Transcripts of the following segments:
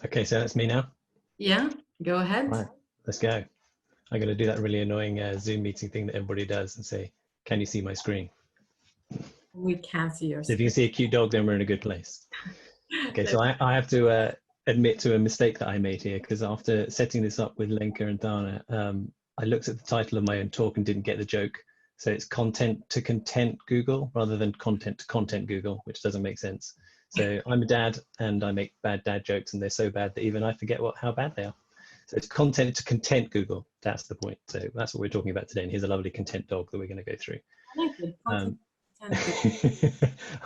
Okay, so that's me now. Yeah, go ahead. Right, let's go. I'm going to do that really annoying Zoom meeting thing that everybody does and say, can you see my screen? We can't see your So if you screen. can see a cute dog, then we're in a good place. Okay, so I have to admit to a mistake that I made here, because after setting this up with Lenka and Dana, I looked at the title of my own talk and didn't get the joke. So it's content to content Google rather than content to content Google, which doesn't make sense. So I'm a dad and I make bad dad jokes, and they're so bad that even I forget how bad they are. So it's content to content Google. That's the point. So that's what we're talking about today. And here's a lovely content dog that we're going to go through. I like it.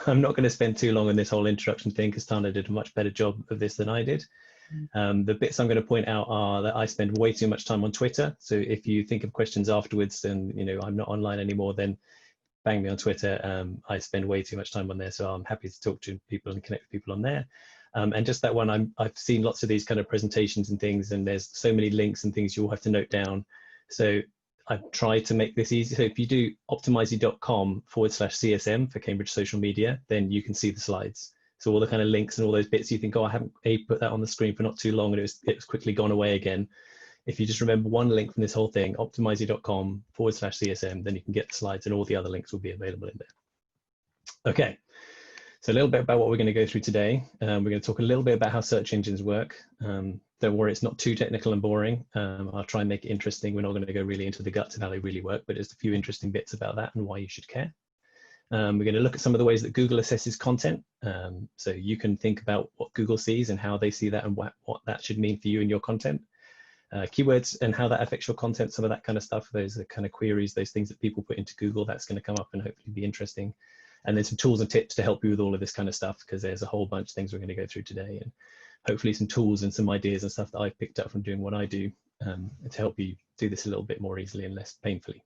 I'm not going to spend too long on this whole introduction thing because Tana did a much better job of this than I did. The bits I'm going to point out are that I spend way too much time on Twitter. So if you think of questions afterwards and I'm not online anymore, then bang me on Twitter. I spend way too much time on there, so I'm happy to talk to people and connect with people on there. And just that one, I've seen lots of these kind of presentations and things, and there's so many links and things you all have to note down. So I've tried to make this easy. So if you do optimisey.com/CSM for Cambridge Social Media, then you can see the slides. So all the kind of links and all those bits you think, oh, I haven't put that on the screen for not too long, and it was quickly gone away again. If you just remember one link from this whole thing, optimisey.com/CSM, then you can get the slides, and all the other links will be available in there. Okay, so a little bit about what we're going to go through today. We're going to talk a little bit about how search engines work. Don't worry, it's not too technical and boring. I'll try and make it interesting. We're not going to go really into the guts of how they really work, but just a few interesting bits about that and why you should care. We're going to look at some of the ways that Google assesses content. So you can think about what Google sees and how they see that and what that should mean for you and your content. Keywords and how that affects your content, some of that kind of stuff. Those are kind of queries, those things that people put into Google, that's going to come up and hopefully be interesting. And then some tools and tips to help you with all of this kind of stuff, because there's a whole bunch of things we're going to go through today, and hopefully some tools and some ideas and stuff that I've picked up from doing what I do to help you do this a little bit more easily and less painfully.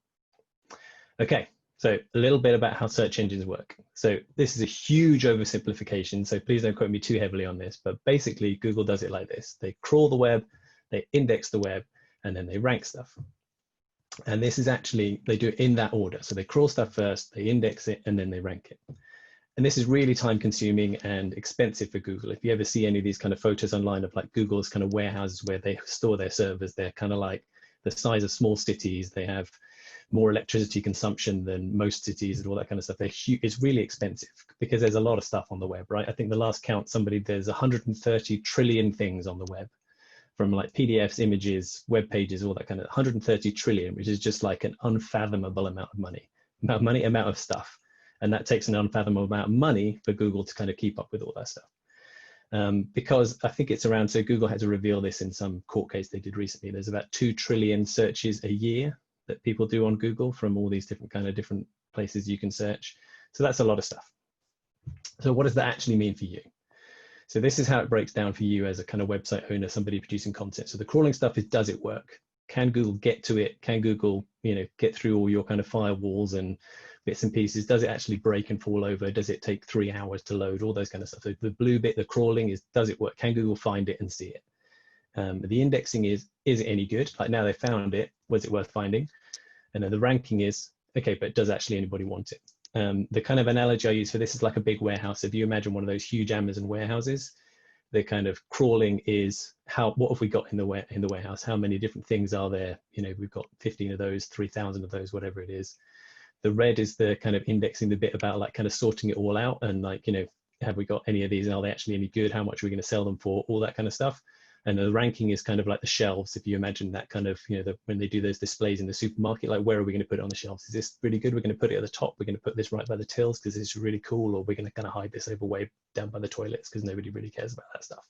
Okay, so a little bit about how search engines work. So this is a huge oversimplification, so please don't quote me too heavily on this, but basically Google does it like this. They crawl the web, they index the web, and then they rank stuff. And this is actually, they do it in that order. So they crawl stuff first, they index it, and then they rank it. And this is really time consuming and expensive for Google. If you ever see any of these kind of photos online of like Google's kind of warehouses where they store their servers, they're kind of like the size of small cities. They have more electricity consumption than most cities and all that kind of stuff. They're huge. It's really expensive because there's a lot of stuff on the web, right? I think the last count, there's 130 trillion things on the web, from like PDFs, images, web pages, all that kind of 130 trillion, which is just like an unfathomable amount of money, amount of stuff. And that takes an unfathomable amount of money for Google to kind of keep up with all that stuff. Because I think it's around, so Google had to reveal this in some court case they did recently. There's about 2 trillion searches a year that people do on Google from all these different places you can search. So that's a lot of stuff. So what does that actually mean for you? So this is how it breaks down for you as a kind of website owner, somebody producing content. So the crawling stuff is, does it work? Can Google get to it? Can Google, get through all your kind of firewalls and bits and pieces? Does it actually break and fall over? Does it take 3 hours to load? All those kind of stuff. So the blue bit, the crawling, is, does it work? Can Google find it and see it? The indexing is it any good? Like, now they found it, was it worth finding? And then the ranking is, okay, but does actually anybody want it? The kind of analogy I use for this is like a big warehouse. If you imagine one of those huge Amazon warehouses, the kind of crawling is what have we got in the warehouse? How many different things are there? We've got 15 of those, 3,000 of those, whatever it is. The red is the kind of indexing, the bit about like kind of sorting it all out and like, have we got any of these? Are they actually any good? How much are we going to sell them for? All that kind of stuff. And the ranking is kind of like the shelves. If you imagine that kind of, when they do those displays in the supermarket, like, where are we going to put it on the shelves? Is this really good? We're going to put it at the top. We're going to put this right by the tills because it's really cool. Or we're going to kind of hide this over way down by the toilets because nobody really cares about that stuff.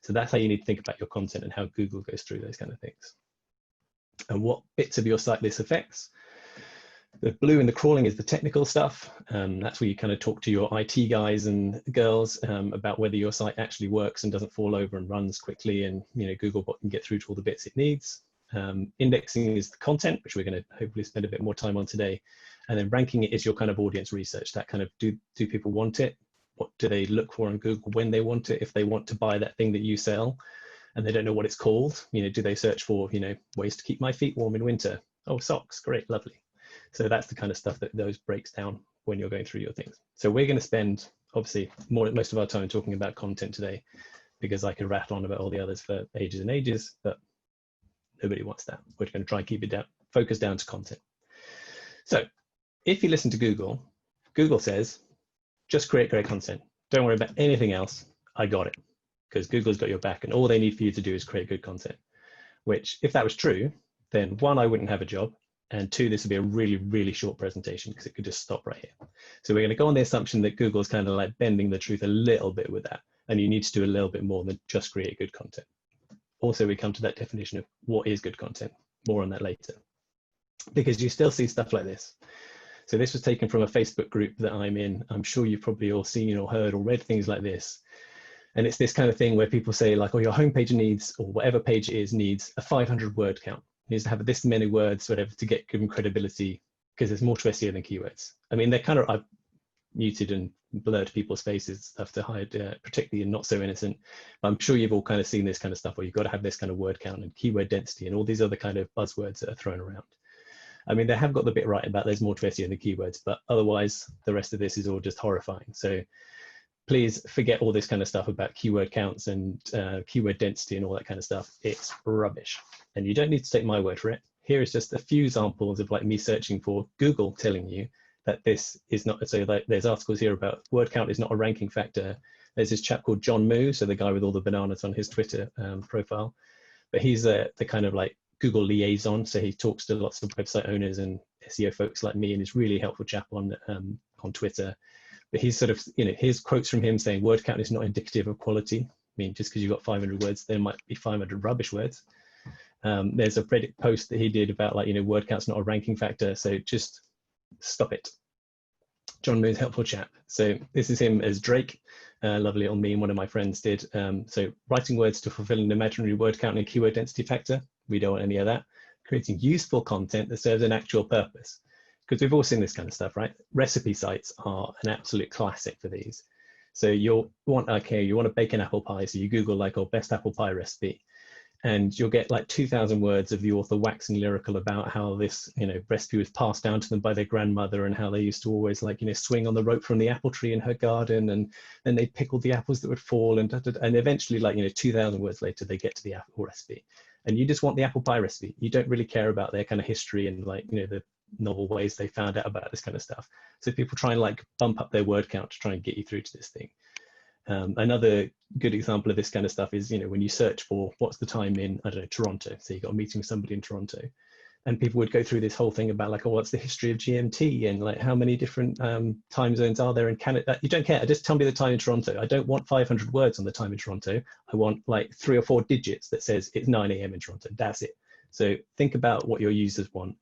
So that's how you need to think about your content and how Google goes through those kind of things. And what bits of your site this affects. The blue in the crawling is the technical stuff. That's where you kind of talk to your IT guys and girls about whether your site actually works and doesn't fall over and runs quickly, and Googlebot can get through to all the bits it needs. Indexing is the content, which we're going to hopefully spend a bit more time on today. And then ranking it is your kind of audience research. That kind of, do people want it? What do they look for on Google when they want it? If they want to buy that thing that you sell and they don't know what it's called, do they search for, ways to keep my feet warm in winter? Oh, socks, great, lovely. So that's the kind of stuff that those breaks down when you're going through your things. So we're going to spend, obviously, most of our time talking about content today. because I could rattle on about all the others for ages and ages, but nobody wants that. We're going to try and keep it down, focus down to content. So if you listen to Google, Google says, just create great content. Don't worry about anything else. I got it, because Google's got your back and all they need for you to do is create good content. Which, if that was true, then one, I wouldn't have a job. And two, this would be a really, really short presentation because it could just stop right here. So we're going to go on the assumption that Google's kind of like bending the truth a little bit with that. And you need to do a little bit more than just create good content. Also, we come to that definition of what is good content. More on that later. Because you still see stuff like this. So this was taken from a Facebook group that I'm in. I'm sure you've probably all seen or heard or read things like this. And it's this kind of thing where people say like, oh, your homepage needs, or whatever page it is, needs a 500 word count. It needs to have this many words, whatever, to get given credibility, because there's more to SEO than keywords. I mean, they're kind of, I've muted and blurred people's faces stuff to hide, particularly not so innocent. But I'm sure you've all kind of seen this kind of stuff where you've got to have this kind of word count and keyword density and all these other kind of buzzwords that are thrown around. I mean, they have got the bit right about there's more to SEO than keywords, but otherwise the rest of this is all just horrifying. So please forget all this kind of stuff about keyword counts and keyword density and all that kind of stuff. It's rubbish. And you don't need to take my word for it. Here is just a few examples of like me searching for Google telling you that this is not, so like there's articles here about word count is not a ranking factor. There's this chap called John Moo, so the guy with all the bananas on his Twitter profile, but he's the kind of like Google liaison. So he talks to lots of website owners and SEO folks like me, and he's really helpful chap on Twitter. But he's sort of, you know, here's quotes from him saying word count is not indicative of quality. I mean, just because you've got 500 words, there might be 500 rubbish words. There's a Reddit post that he did about like, you know, word count's not a ranking factor. So just stop it. John Moo's helpful chap. So this is him as Drake, lovely little meme one of my friends did. So writing words to fulfill an imaginary word count and keyword density factor. We don't want any of that. Creating useful content that serves an actual purpose. Because we've all seen this kind of stuff, right? Recipe sites are an absolute classic for these. So you want to bake an apple pie. So you Google like, oh, best apple pie recipe. And you'll get like 2,000 words of the author waxing lyrical about how this, you know, recipe was passed down to them by their grandmother and how they used to always like, you know, swing on the rope from the apple tree in her garden, and then they pickled the apples that would fall, and eventually, like, you know, 2,000 words later, they get to the apple recipe. And you just want the apple pie recipe. You don't really care about their kind of history and like, you know, the novel ways they found out about this kind of stuff. So people try and like bump up their word count to try and get you through to this thing. Another good example of this kind of stuff is, you know, when you search for what's the time in, I don't know, Toronto. So you got a meeting with somebody in Toronto, and people would go through this whole thing about like, oh, what's the history of GMT and like how many different time zones are there in Canada? You don't care. Just tell me the time in Toronto. I don't want 500 words on the time in Toronto. I want like 3 or 4 digits that says it's 9 a.m. in Toronto. That's it. So think about what your users want.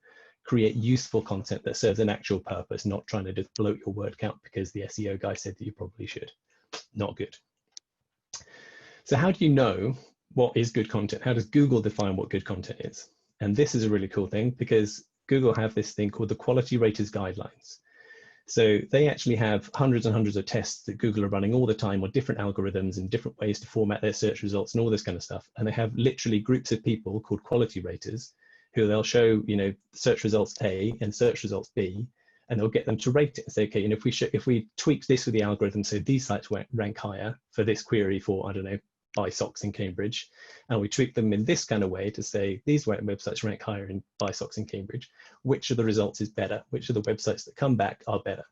Create useful content that serves an actual purpose, not trying to just bloat your word count because the SEO guy said that you probably should. Not good. So how do you know what is good content? How does Google define what good content is? And this is a really cool thing because Google have this thing called the Quality Raters Guidelines. So they actually have hundreds and hundreds of tests that Google are running all the time on different algorithms and different ways to format their search results and all this kind of stuff. And they have literally groups of people called quality raters who they'll show, you know, search results A and search results B, and they'll get them to rate it and say, okay, and if we tweak this with the algorithm, so these sites rank higher for this query for, I don't know, buy socks in Cambridge, and we tweak them in this kind of way to say these websites rank higher in buy socks in Cambridge, which of the results is better? Which of the websites that come back are better?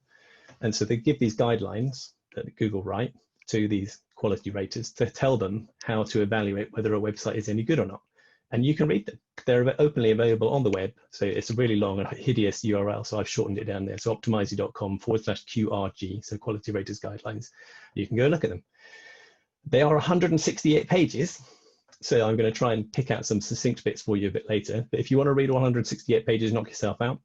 And so they give these guidelines that Google write to these quality raters to tell them how to evaluate whether a website is any good or not. And you can read them. They're openly available on the web. So it's a really long and hideous URL. So I've shortened it down there. So optimisey.com/QRG, so Quality Raters Guidelines. You can go look at them. They are 168 pages. So I'm going to try and pick out some succinct bits for you a bit later. But if you want to read all 168 pages, knock yourself out.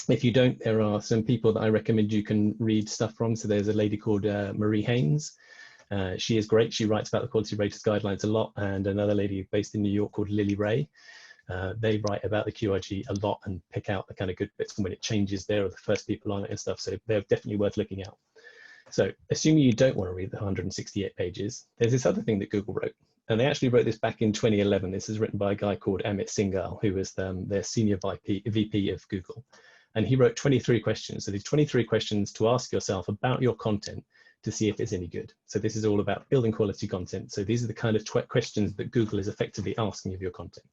If you don't, there are some people that I recommend you can read stuff from. So there's a lady called Marie Haynes. She is great. She writes about the Quality Raters Guidelines a lot, and another lady based in New York called Lily Ray. They write about the QRG a lot and pick out the kind of good bits, and when it changes, they're the first people on it and stuff. So they're definitely worth looking at. So assuming you don't want to read the 168 pages, there's this other thing that Google wrote, and they actually wrote this back in 2011. This is written by a guy called Amit Singhal, who was their senior VP of Google. And he wrote 23 questions. So these 23 questions to ask yourself about your content to see if it's any good. So this is all about building quality content. So these are the kind of questions that Google is effectively asking of your content.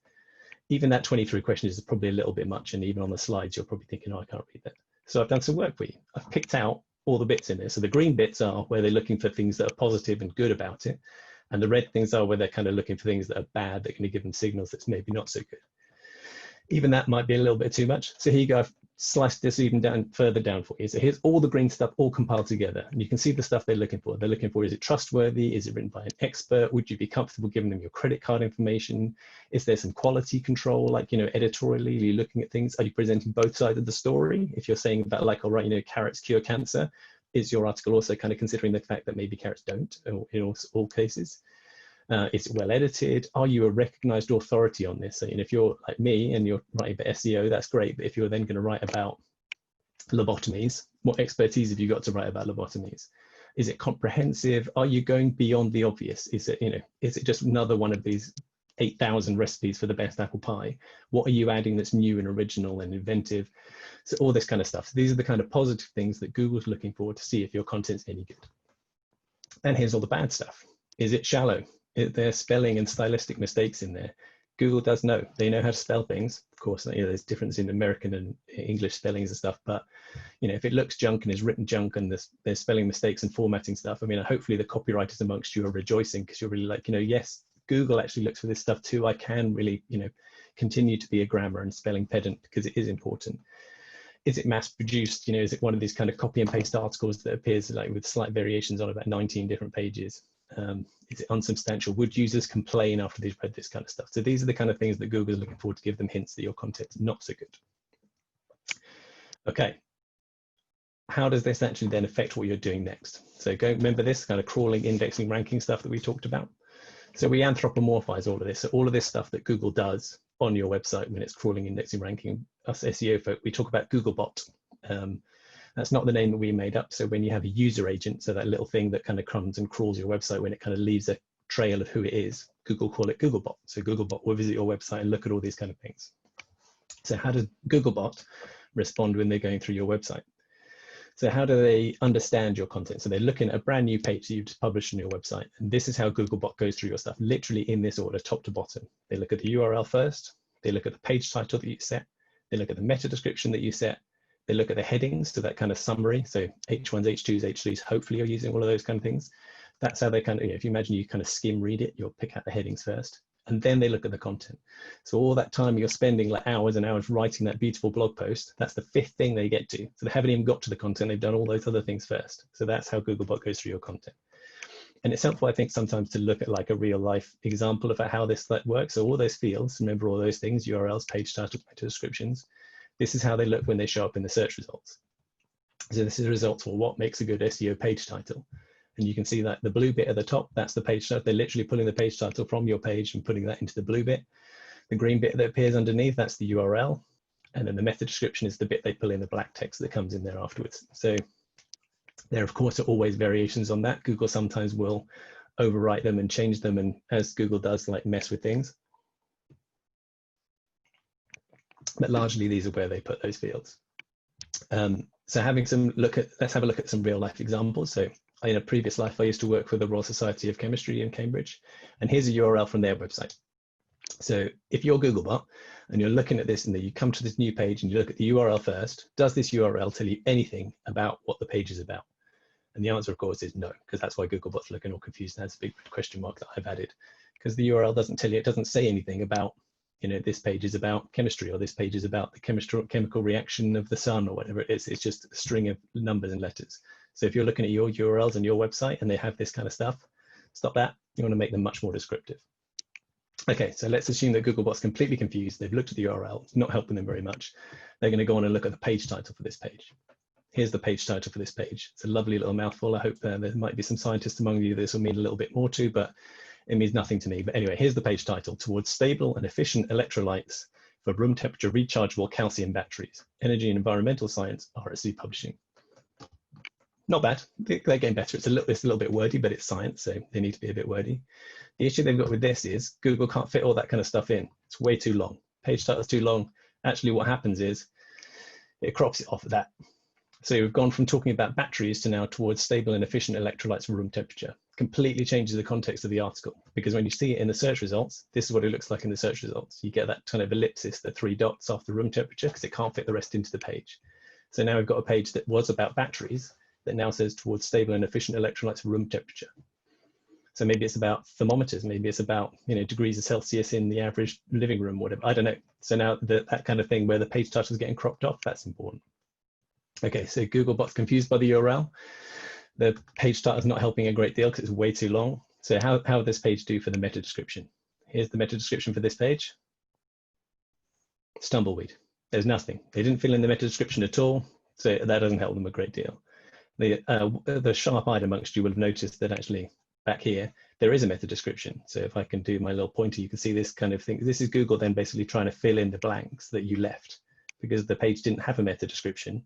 Even that 23 questions is probably a little bit much, and even on the slides, you're probably thinking, oh, I can't read that. So I've done some work for you. I've picked out all the bits in there. So the green bits are where they're looking for things that are positive and good about it. And the red things are where they're kind of looking for things that are bad, that are going to give them signals that's maybe not so good. Even that might be a little bit too much. So here you go, I've sliced this even down further down for you. So here's all the green stuff all compiled together. And you can see the stuff they're looking for. They're looking for, is it trustworthy? Is it written by an expert? Would you be comfortable giving them your credit card information? Is there some quality control, like, editorially, are you looking at things? Are you presenting both sides of the story? If you're saying about like, all right, carrots cure cancer, is your article also kind of considering the fact that maybe carrots don't in all cases? Is it well edited? Are you a recognized authority on this? So, if you're like me and you're writing about SEO, that's great. But if you're then going to write about lobotomies, what expertise have you got to write about lobotomies? Is it comprehensive? Are you going beyond the obvious? Is it just another one of these 8,000 recipes for the best apple pie? What are you adding that's new and original and inventive? So all this kind of stuff. So these are the kind of positive things that Google's looking for to see if your content's any good. And here's all the bad stuff. Is it shallow? There's spelling and stylistic mistakes in there. Google does know. They know how to spell things. Of course, there's difference in American and English spellings and stuff, but if it looks junk and is written junk and there's spelling mistakes and formatting stuff, hopefully the copywriters amongst you are rejoicing, because you're really like, yes, Google actually looks for this stuff too. I can really, continue to be a grammar and spelling pedant because it is important. Is it mass produced? Is it one of these kind of copy and paste articles that appears like with slight variations on about 19 different pages? Is it unsubstantial? Would users complain after they've read this kind of stuff? So these are the kind of things that Google is looking for to give them hints that your content's not so good. Okay. How does this actually then affect what you're doing next? So remember this kind of crawling, indexing, ranking stuff that we talked about. So we anthropomorphize all of this. So all of this stuff that Google does on your website when it's crawling, indexing, ranking, us SEO folk, we talk about Googlebot. That's not the name that we made up. So when you have a user agent, so that little thing that kind of comes and crawls your website when it kind of leaves a trail of who it is, Google call it Googlebot. So Googlebot will visit your website and look at all these kind of things. So how does Googlebot respond when they're going through your website? So how do they understand your content? So they're looking at a brand new page that you've just published on your website. And this is how Googlebot goes through your stuff, literally in this order, top to bottom. They look at the URL first. They look at the page title that you set. They look at the meta description that you set. They look at the headings, so that kind of summary. So H1s, H2s, H3s, hopefully you're using all of those kind of things. That's how they kind of, if you imagine you kind of skim read it, you'll pick out the headings first. And then they look at the content. So all that time you're spending like hours and hours writing that beautiful blog post, that's the fifth thing they get to. So they haven't even got to the content, they've done all those other things first. So that's how Googlebot goes through your content. And it's helpful, I think, sometimes to look at like a real life example of how this works. So all those fields, remember all those things, URLs, page titles, meta descriptions. This is how they look when they show up in the search results. So this is results for what makes a good SEO page title. And you can see that the blue bit at the top, that's the page title. They're literally pulling the page title from your page and putting that into the blue bit. The green bit that appears underneath, that's the URL. And then the meta description is the bit they pull in the black text that comes in there afterwards. So there, of course, are always variations on that. Google sometimes will overwrite them and change them. And as Google does, like mess with things. But largely these are where they put those fields. So having some let's have a look at some real life examples. So in a previous life, I used to work for the Royal Society of Chemistry in Cambridge, and here's a URL from their website. So if you're Googlebot and you're looking at this and then you come to this new page and you look at the URL first, does this URL tell you anything about what the page is about? And the answer, of course, is no, because that's why Googlebot's looking all confused and has a big question mark that I've added, because the URL doesn't tell you, it doesn't say anything about, this page is about chemistry, or this page is about the chemical reaction of the sun, or whatever it is. It's just a string of numbers and letters. So if you're looking at your URLs on your website and they have this kind of stuff, stop that. You want to make them much more descriptive. Okay, so let's assume that Googlebot's completely confused. They've looked at the URL, it's not helping them very much. They're going to go on and look at the page title for this page. Here's the page title for this page. It's a lovely little mouthful. I hope there might be some scientists among you this will mean a little bit more to, but it means nothing to me. But anyway, here's the page title: Towards Stable and Efficient Electrolytes for Room Temperature Rechargeable Calcium Batteries, Energy and Environmental Science, RSC Publishing. Not bad. They're getting better. It's a little bit wordy, but it's science, so they need to be a bit wordy. The issue they've got with this is Google can't fit all that kind of stuff in. It's way too long. Page title's too long. Actually, what happens is it crops it off of that. So we've gone from talking about batteries to now towards stable and efficient electrolytes for room temperature. Completely changes the context of the article, because when you see it in the search results, this is what it looks like in the search results. You get that kind of ellipsis, the 3 dots after room temperature, because it can't fit the rest into the page. So now we've got a page that was about batteries that now says towards stable and efficient electrolytes for room temperature. So maybe it's about thermometers, maybe it's about, you know, degrees of Celsius in the average living room, whatever, I don't know. So now that kind of thing where the page title is getting cropped off, that's important. Okay, so Googlebot's confused by the URL. The page title is not helping a great deal because it's way too long. So how would this page do for the meta description? Here's the meta description for this page. Stumbleweed. There's nothing. They didn't fill in the meta description at all, so that doesn't help them a great deal. The sharp-eyed amongst you will have noticed that actually back here, there is a meta description. So if I can do my little pointer, you can see this kind of thing. This is Google then basically trying to fill in the blanks that you left because the page didn't have a meta description.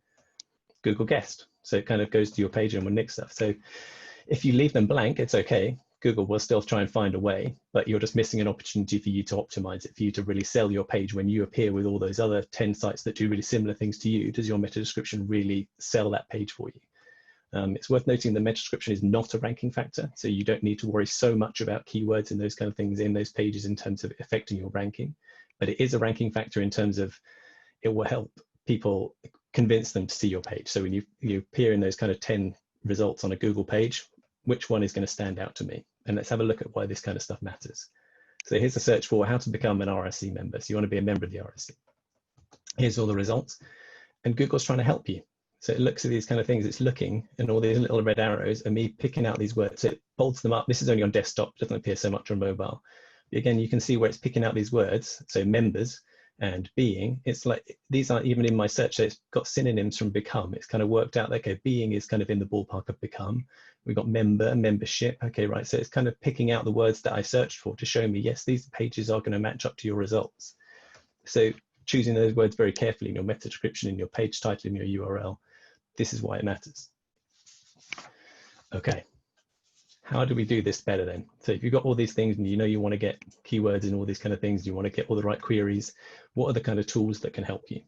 Google guessed. So it kind of goes to your page and will nick stuff. So if you leave them blank, it's okay. Google will still try and find a way, but you're just missing an opportunity for you to optimize it, for you to really sell your page when you appear with all those other 10 sites that do really similar things to you. Does your meta description really sell that page for you? It's worth noting the meta description is not a ranking factor, so you don't need to worry so much about keywords and those kind of things in those pages in terms of affecting your ranking, but it is a ranking factor in terms of it will help people convince them to see your page. So when you appear in those kind of 10 results on a Google page, which one is going to stand out to me? And let's have a look at why this kind of stuff matters. So here's a search for how to become an RSC member. So you want to be a member of the RSC. Here's all the results. And Google's trying to help you. So it looks at these kind of things, it's looking, and all these little red arrows are me picking out these words. So it bolts them up. This is only on desktop, doesn't appear so much on mobile. But again, you can see where it's picking out these words. So members and being, it's like, these aren't even in my search. So it's got synonyms from become. It's kind of worked out that, okay, being is kind of in the ballpark of become. We've got member, membership. Okay, right. So it's kind of picking out the words that I searched for to show me, yes, these pages are going to match up to your results. So choosing those words very carefully in your meta description, in your page title, in your URL, this is why it matters. Okay, how do we do this better then? So if you've got all these things and you know you want to get keywords and all these kind of things, you want to get all the right queries, what are the kind of tools that can help you?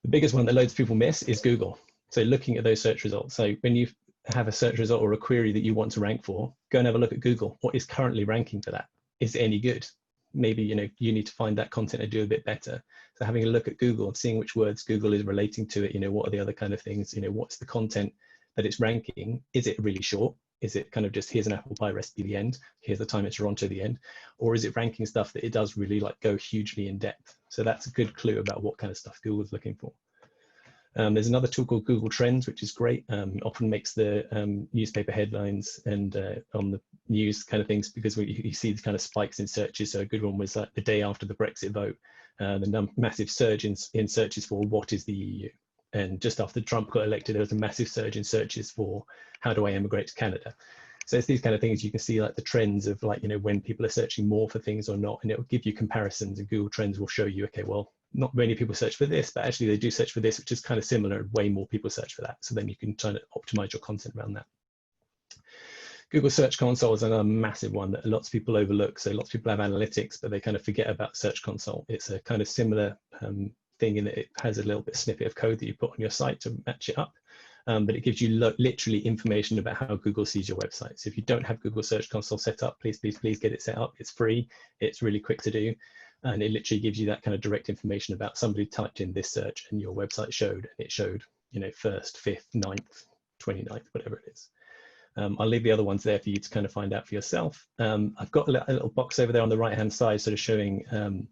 The biggest one that loads of people miss is Google. So looking at those search results. So when you have a search result or a query that you want to rank for, go and have a look at Google. What is currently ranking for that? Is it any good? Maybe you need to find that content and do a bit better. So having a look at Google and seeing which words Google is relating to it, what are the other kind of things, what's the content that it's ranking? Is it really short? Is it kind of just here's an apple pie recipe the end, here's the time it's run to the end, or is it ranking stuff that it does really like go hugely in depth? So that's a good clue about what kind of stuff Google's looking for. There's another tool called Google Trends, which is great. Often makes the newspaper headlines and on the news kind of things, because you see the kind of spikes in searches. So a good one was like the day after the Brexit vote, the massive surge in searches for what is the EU. And just after Trump got elected, there was a massive surge in searches for how do I emigrate to Canada. So it's these kind of things you can see, like the trends of like, when people are searching more for things or not, and it will give you comparisons, and Google Trends will show you, okay, well, not many people search for this, but actually they do search for this, which is kind of similar, and way more people search for that. So then you can try to optimize your content around that. Google Search Console is another massive one that lots of people overlook. So lots of people have analytics, but they kind of forget about Search Console. It's a kind of similar thing in that it has a little bit snippet of code that you put on your site to match it up. But it gives you literally information about how Google sees your website. So if you don't have Google Search Console set up, please get it set up. It's free. It's really quick to do. And it literally gives you that kind of direct information about somebody typed in this search and your website showed, and it showed, 1st, 5th, 9th, 29th, whatever it is. I'll leave the other ones there for you to kind of find out for yourself. I've got a little box over there on the right-hand side, sort of showing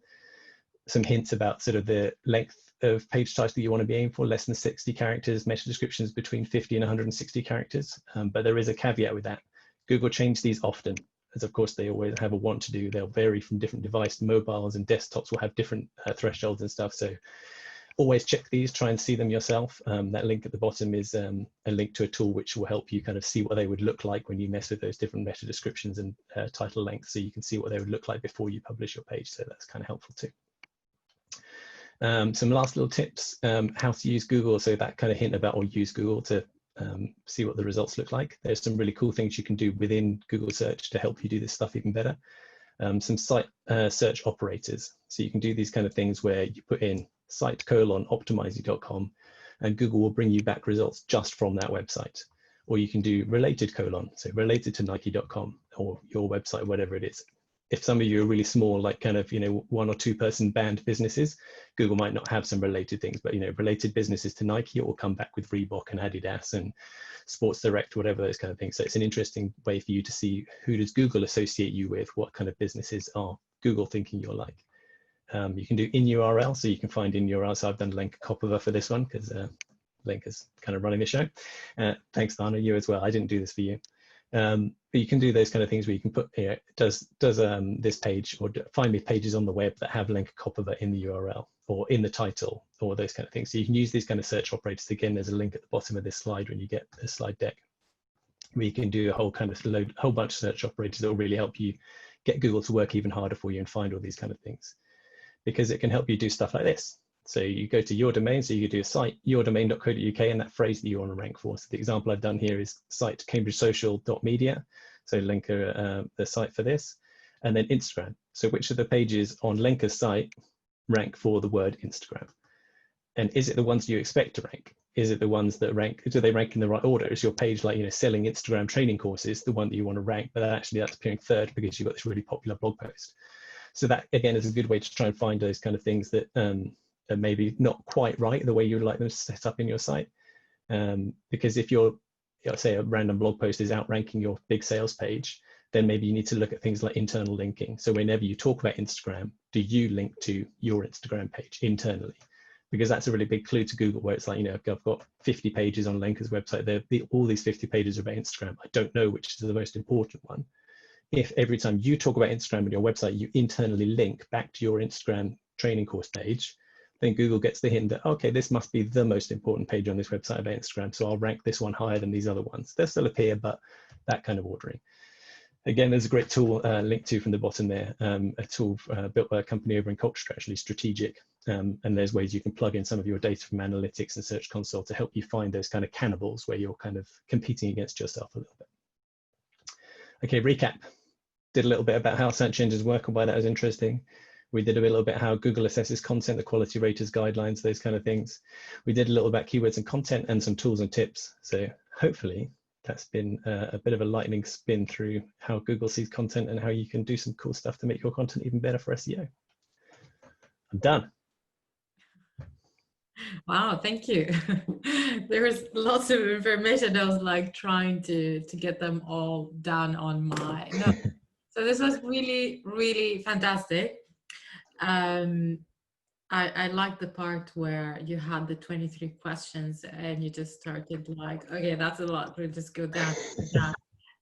some hints about sort of the length of page title that you want to be aiming for, less than 60 characters, meta descriptions between 50 and 160 characters. But there is a caveat with that. Google change these often, as of course they always have a want to do. They'll vary from different devices. Mobiles and desktops will have different thresholds and stuff. So always check these, try and see them yourself. That link at the bottom is a link to a tool which will help you kind of see what they would look like when you mess with those different meta descriptions and title lengths, so you can see what they would look like before you publish your page. So that's kind of helpful too. Some last little tips, how to use Google. So that kind of hint about, or use Google to see what the results look like. There's some really cool things you can do within Google search to help you do this stuff even better. Some site search operators. So you can do these kind of things where you put in site:optimisey.com, and Google will bring you back results just from that website. Or you can do related : so related to Nike.com or your website, whatever it is. If some of you are really small, like kind of, 1 or 2 person band businesses, Google might not have some related things, but, related businesses to Nike, it will come back with Reebok and Adidas and Sports Direct, whatever, those kind of things. So it's an interesting way for you to see, who does Google associate you with? What kind of businesses are Google thinking you're like? You can do in URL, so you can find in URL. So I've done Lenka Kopova for this one because Lenka's kind of running the show. Thanks, Dana, you as well. I didn't do this for you. But you can do those kind of things where you can put, does this page, or find me pages on the web that have Lenka Kopova in the URL or in the title, or those kind of things. So you can use these kind of search operators. Again, there's a link at the bottom of this slide when you get the slide deck, where you can do a whole kind of whole bunch of search operators that will really help you get Google to work even harder for you and find all these kind of things, because it can help you do stuff like this. So you go to your domain, so you could do a site, yourdomain.co.uk, and that phrase that you want to rank for. So the example I've done here is site cambridgesocial.media. So Lenka, the site for this, and then Instagram. So which of the pages on Lenka's site rank for the word Instagram? And is it the ones you expect to rank? Is it the ones that rank, do they rank in the right order? Is your page like, selling Instagram training courses, the one that you want to rank, but actually that's appearing third because you've got this really popular blog post? So that, again, is a good way to try and find those kind of things that are maybe not quite right the way you would like them set up in your site. Because if you're, say a random blog post is outranking your big sales page, then maybe you need to look at things like internal linking. So whenever you talk about Instagram, do you link to your Instagram page internally? Because that's a really big clue to Google, where it's like, I've got 50 pages on Lenka's website. All these 50 pages are about Instagram. I don't know which is the most important one. If every time you talk about Instagram on your website, you internally link back to your Instagram training course page, then Google gets the hint that, okay, this must be the most important page on this website about Instagram, so I'll rank this one higher than these other ones. They'll still appear, but that kind of ordering. Again, there's a great tool linked to from the bottom there, a tool built by a company over in Colchester, actually, Strategic. And there's ways you can plug in some of your data from analytics and Search Console to help you find those kind of cannibals where you're kind of competing against yourself a little bit. Okay, recap. Did a little bit about how search engines work and why that was interesting. We did a little bit how Google assesses content, the quality raters, guidelines, those kind of things. We did a little about keywords and content and some tools and tips. So hopefully that's been a bit of a lightning spin through how Google sees content and how you can do some cool stuff to make your content even better for SEO. I'm done. Wow, thank you. There was lots of information. I was like trying to get them all down on my notes. So this was really, really fantastic. I like the part where you had the 23 questions and you just started like, okay, that's a lot. We'll just go down.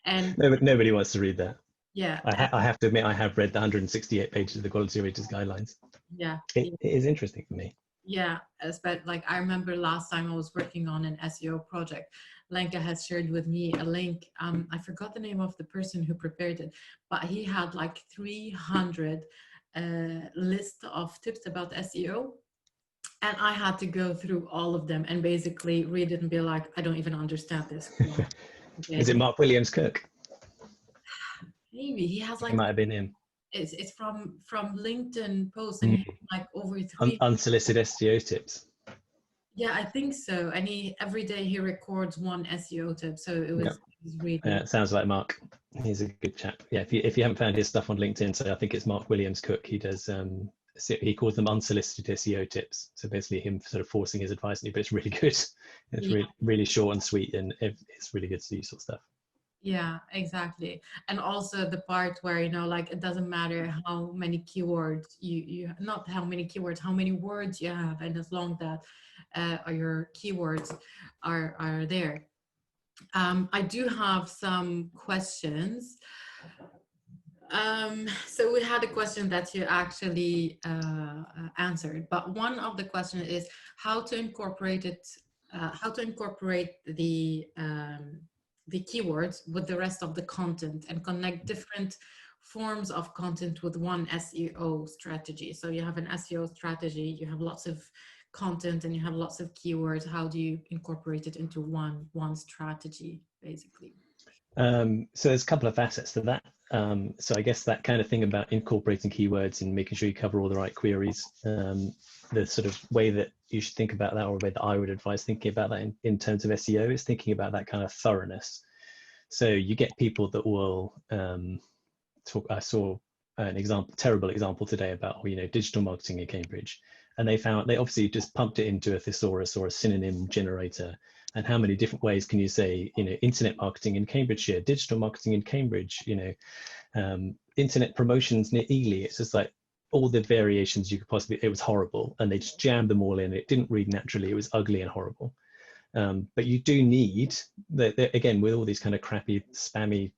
And nobody wants to read that. Yeah. I have to admit, I have read the 168 pages of the quality raters guidelines. Yeah. It is interesting for me. Yeah, but like I remember last time I was working on an SEO project, Lenka has shared with me a link. I forgot the name of the person who prepared it, but he had like 300 list of tips about SEO. And I had to go through all of them and basically read it and be like, I don't even understand this. Okay. Is it Mark Williams Kirk? Maybe he has like, it might have been him. It's from LinkedIn posts, and he has like over 3 unsolicited SEO tips. Yeah, I think so. And every day he records one SEO tip, so it was really. It sounds like Mark. He's a good chap. Yeah, if you haven't found his stuff on LinkedIn, so I think it's Mark Williams Cook. He does. He calls them unsolicited SEO tips. So basically, him sort of forcing his advice on you, but it's really good. It's really short and sweet, and it's really good, useful stuff. Yeah, exactly. And also the part where, like, it doesn't matter how many keywords not how many keywords, how many words you have, and as long that your keywords are there. I do have some questions. So we had a question that you actually answered, but one of the questions is how to incorporate the keywords with the rest of the content and connect different forms of content with one SEO strategy. So you have an SEO strategy, you have lots of content, and you have lots of keywords. How do you incorporate it into one strategy, basically? So there's a couple of facets to that. So I guess that kind of thing about incorporating keywords and making sure you cover all the right queries, the sort of way that you should think about that, or the way that I would advise thinking about that in terms of SEO, is thinking about that kind of thoroughness. So you get people that will talk. I saw an example, terrible example today about, you know, digital marketing in Cambridge, and they obviously just pumped it into a thesaurus or a synonym generator. And how many different ways can you say, you know, internet marketing in Cambridgeshire, digital marketing in Cambridge, you know, internet promotions near Ely? It's just like all the variations you could possibly. It was horrible, and they just jammed them all in. It didn't read naturally. It was ugly and horrible. But you do need, again, with all these kind of crappy, spammy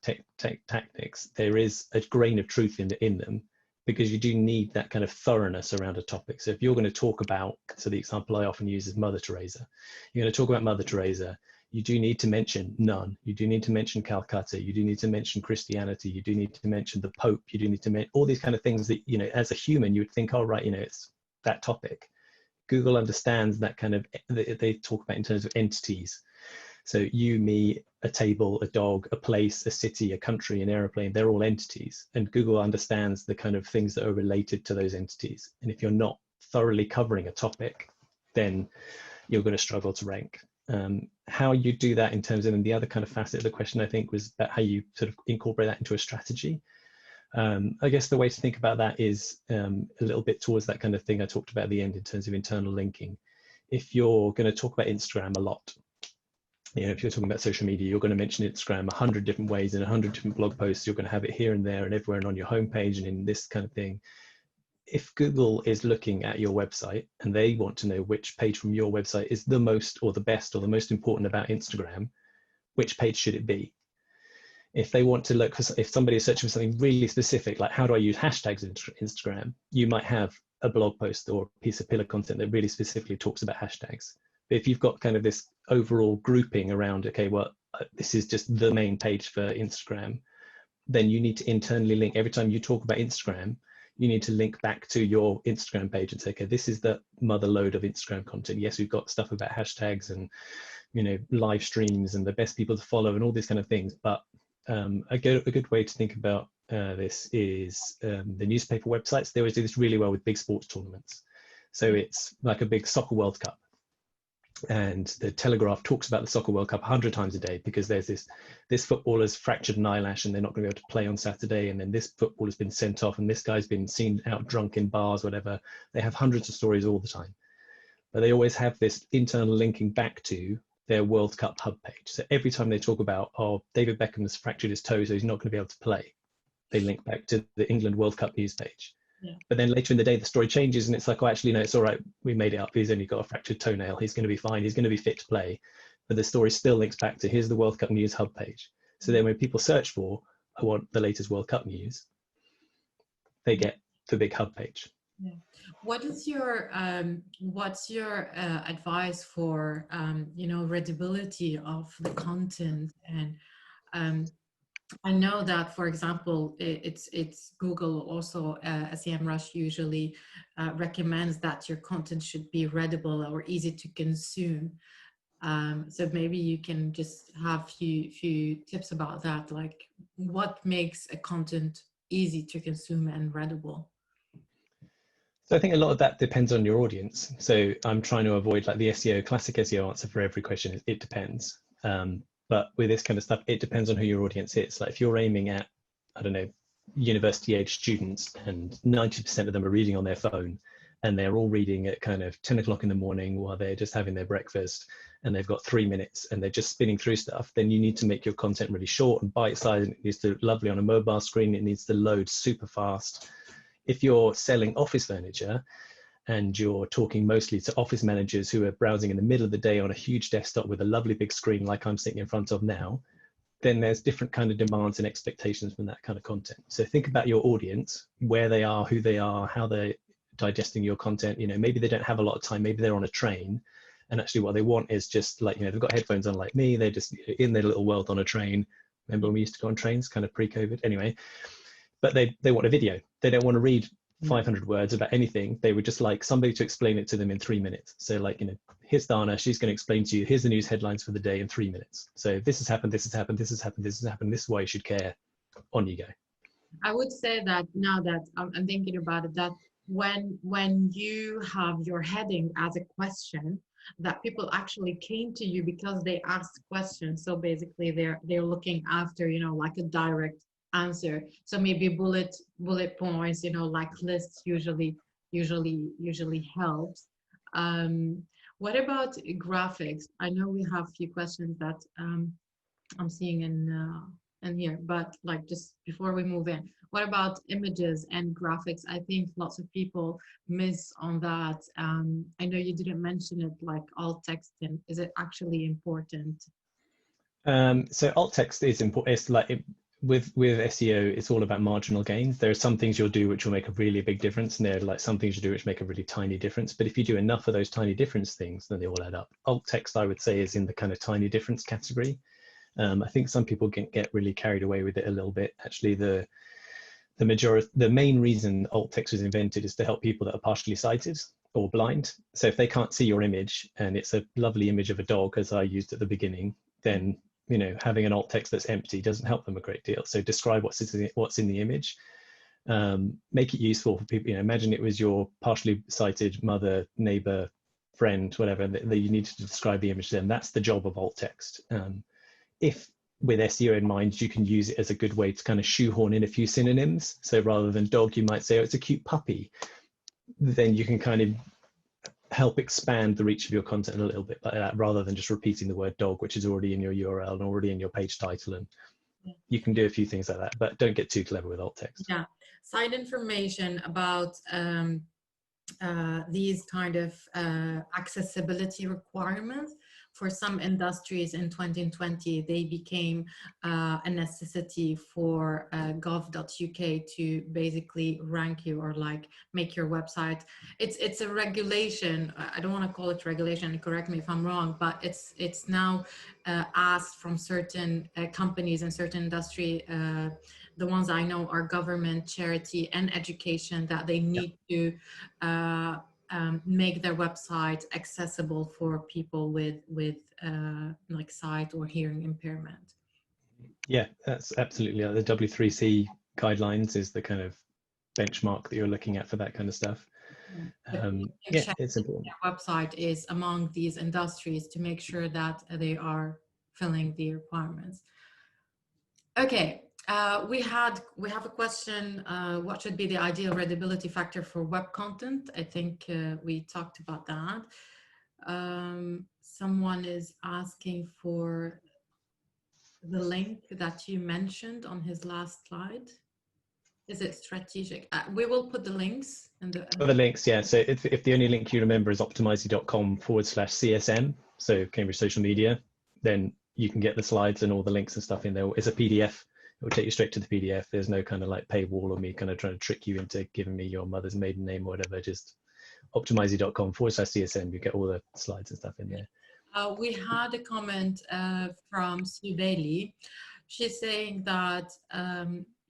tactics, there is a grain of truth in them, because you do need that kind of thoroughness around a topic. So if you're going to talk about, so the example I often use is Mother Teresa. You're going to talk about Mother Teresa, you do need to mention none. You do need to mention Calcutta. You do need to mention Christianity. You do need to mention the Pope. You do need to mention all these kind of things that, you know, as a human, you would think, oh, right, you know, it's that topic. Google understands that kind of, they talk about in terms of entities. So you, me, a table, a dog, a place, a city, a country, an airplane, they're all entities. And Google understands the kind of things that are related to those entities. And if you're not thoroughly covering a topic, then you're going to struggle to rank. How you do that in terms of, and the other kind of facet of the question, I think, was about how you sort of incorporate that into a strategy. I guess the way to think about that is a little bit towards that kind of thing I talked about at the end in terms of internal linking. If you're going to talk about Instagram a lot, you know, if you're talking about social media, you're going to mention Instagram 100 different ways in 100 different blog posts. You're going to have it here and there and everywhere and on your homepage and in this kind of thing. If Google is looking at your website and they want to know which page from your website is the most or the best or the most important about Instagram, which page should it be? If they want to look, if somebody is searching for something really specific, like how do I use hashtags in Instagram, you might have a blog post or a piece of pillar content that really specifically talks about hashtags. But if you've got kind of this overall grouping around, okay, well, this is just the main page for Instagram, then you need to internally link. Every time you talk about Instagram, you need to link back to your Instagram page and say, okay, this is the mother load of Instagram content. Yes, we've got stuff about hashtags and, you know, live streams and the best people to follow and all these kind of things. But a good way to think about this is the newspaper websites. They always do this really well with big sports tournaments. So it's like a big soccer World Cup. And the Telegraph talks about the Soccer World Cup 100 times a day, because there's this footballer's fractured an eyelash and they're not going to be able to play on Saturday. And then this footballer's been sent off and this guy's been seen out drunk in bars, whatever. They have hundreds of stories all the time. But they always have this internal linking back to their World Cup hub page. So every time they talk about, oh, David Beckham's fractured his toe, so he's not going to be able to play, they link back to the England World Cup news page. Yeah. But then later in the day, the story changes and it's like, oh, actually, no, it's all right. We made it up. He's only got a fractured toenail. He's going to be fine. He's going to be fit to play. But the story still links back to, here's the World Cup news hub page. So then when people search for, I want the latest World Cup news, they get the big hub page. Yeah. What is your what's your advice for you know, readability of the content? And I know that, for example, it's Google also, SEMrush usually recommends that your content should be readable or easy to consume. So maybe you can just have few tips about that, like what makes a content easy to consume and readable. So I think a lot of that depends on your audience. So I'm trying to avoid like the SEO, classic SEO answer for every question is it depends. But with this kind of stuff, it depends on who your audience is. Like if you're aiming at, I don't know, university age students and 90% of them are reading on their phone and they're all reading at kind of 10 o'clock in the morning while they're just having their breakfast and they've got 3 minutes and they're just spinning through stuff, then you need to make your content really short and bite-sized. It needs to look lovely on a mobile screen. It needs to load super fast. If you're selling office furniture and you're talking mostly to office managers who are browsing in the middle of the day on a huge desktop with a lovely big screen like I'm sitting in front of now, then there's different kind of demands and expectations from that kind of content. So think about your audience, where they are, who they are, how they're digesting your content. You know, maybe they don't have a lot of time, maybe they're on a train, and actually what they want is just like, you know, they've got headphones on like me, they're just in their little world on a train. Remember when we used to go on trains, kind of pre-COVID? Anyway, but they want a video. They don't want to read 500 words about anything, they would just like somebody to explain it to them in 3 minutes. So like, here's Dana, she's going to explain to you, here's the news headlines for the day in 3 minutes. So this has happened, this has happened, this has happened, this has happened, this is why you should care. On you go. I would say that now that I'm thinking about it, that when you have your heading as a question, that people actually came to you because they asked questions. So basically they're looking after, like a direct answer. So maybe bullet points, like lists usually helps. What about graphics? I know we have a few questions that I'm seeing in here, but like just before we move in, what about images and graphics? I think lots of people miss on that. I know you didn't mention it, like alt text, and is it actually important? So alt text is important. It's like with SEO, it's all about marginal gains. There are some things you'll do which will make a really big difference, and there are like some things you do which make a really tiny difference. But if you do enough of those tiny difference things, then they all add up. Alt text, I would say, is in the kind of tiny difference category. I think some people get really carried away with it a little bit. Actually, the main reason alt text was invented is to help people that are partially sighted or blind. So if they can't see your image and it's a lovely image of a dog, as I used at the beginning, then having an alt text that's empty doesn't help them a great deal. So describe what's in the image, make it useful for people. Imagine it was your partially sighted mother, neighbor, friend, whatever, that you need to describe the image to them. That's the job of alt text. If with SEO in mind, you can use it as a good way to kind of shoehorn in a few synonyms. So rather than dog, you might say, oh, it's a cute puppy. Then you can kind of help expand the reach of your content a little bit like that, rather than just repeating the word dog, which is already in your URL and already in your page title. And you can do a few things like that, but don't get too clever with alt text. Yeah, side information about these kind of accessibility requirements. For some industries in 2020, they became a necessity for gov.uk to basically rank you or like make your website. It's a regulation. I don't want to call it regulation, correct me if I'm wrong, but it's now asked from certain companies and certain industry. The ones I know are government, charity, and education, that they need to make their website accessible for people with like sight or hearing impairment. Yeah, that's absolutely. The W3C guidelines is the kind of benchmark that you're looking at for that kind of stuff. Yeah, it's important. Their website is among these industries to make sure that they are filling the requirements. Okay. We have a question. What should be the ideal readability factor for web content? I think we talked about that. Someone is asking for the link that you mentioned on his last slide. Is it strategic? We will put the links in the links, yeah. So if the only link you remember is optimisey.com/CSM, so Cambridge Social Media, then you can get the slides and all the links and stuff in there. It's a PDF. It will take you straight to the PDF. There's no kind of like paywall or me kind of trying to trick you into giving me your mother's maiden name or whatever. Just optimisey.com/CSM. You get all the slides and stuff in there. We had a comment from Sue Bailey. She's saying that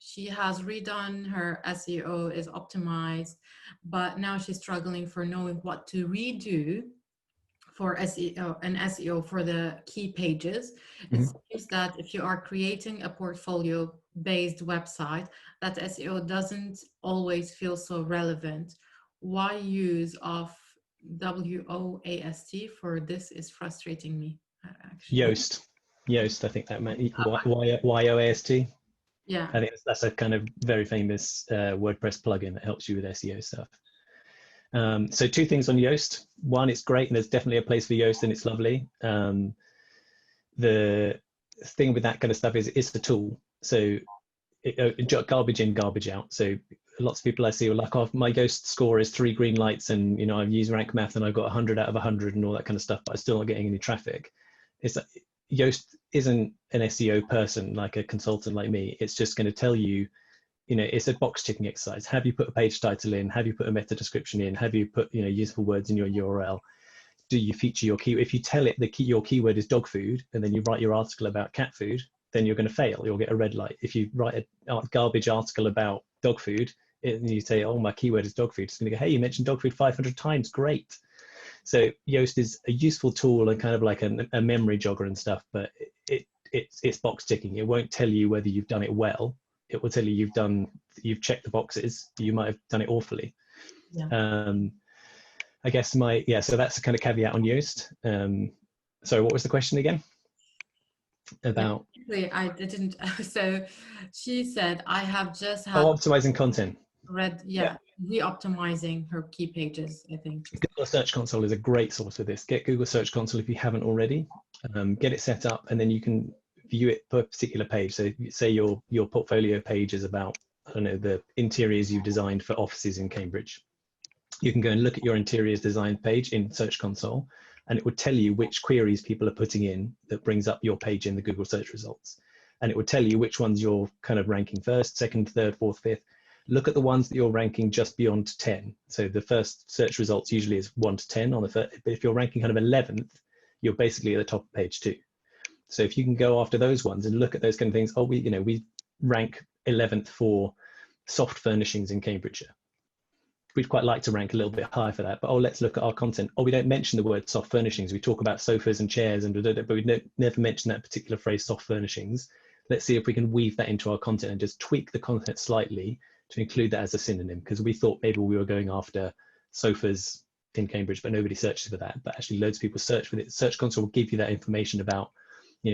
she has redone her SEO, is optimized, but now she's struggling for knowing what to redo for SEO for the key pages. It seems that if you are creating a portfolio-based website, that SEO doesn't always feel so relevant. Why use of WOAST for this is frustrating me, actually. Yoast, I think that meant YOAST. Yeah, I think that's a kind of very famous WordPress plugin that helps you with SEO stuff. So two things on Yoast. One, it's great, and there's definitely a place for Yoast, and it's lovely. The thing with that kind of stuff is it's a tool. So garbage in, garbage out. So lots of people I see are like, oh, my Yoast score is 3 green lights, and I've used rank math and I've got 100 out of 100 and all that kind of stuff, but I'm still not getting any traffic. It's like, Yoast isn't an SEO person like a consultant like me. It's just going to tell you, it's a box ticking exercise. Have you put a page title in? Have you put a meta description in? Have you put useful words in your URL? Do you feature your keyword? If you tell it your keyword is dog food, and then you write your article about cat food, then you're going to fail. You'll get a red light. If you write a garbage article about dog food, and you say, oh, my keyword is dog food, it's going to go, hey, you mentioned dog food 500 times, great. So Yoast is a useful tool and kind of like a memory jogger and stuff, but it's box ticking. It won't tell you whether you've done it well. It will tell you you've checked the boxes. You might have done it awfully. Yeah. I guess so that's the kind of caveat on Yoast. So what was the question again? About I didn't. So she said, I have just had optimizing content. re-optimizing her key pages, I think. Google Search Console is a great source for this. Get Google Search Console if you haven't already. Get it set up, and then you can view it per particular page. So say your portfolio page is about, I don't know, the interiors you've designed for offices in Cambridge. You can go and look at your interiors design page in Search Console, and it would tell you which queries people are putting in that brings up your page in the Google search results. And it would tell you which ones you're kind of ranking first, second, third, fourth, fifth. Look at the ones that you're ranking just beyond 10. So the first search results usually is 1 to 10 on the first, but if you're ranking kind of 11th, you're basically at the top of page 2. So if you can go after those ones and look at those kind of things, oh, we rank 11th for soft furnishings in Cambridgeshire. We'd quite like to rank a little bit higher for that, but let's look at our content. We don't mention the word soft furnishings. We talk about sofas and chairs, but we never mention that particular phrase, soft furnishings. Let's see if we can weave that into our content and just tweak the content slightly to include that as a synonym, because we thought maybe we were going after sofas in Cambridge, but nobody searches for that. But actually loads of people search for it. Search Console will give you that information about,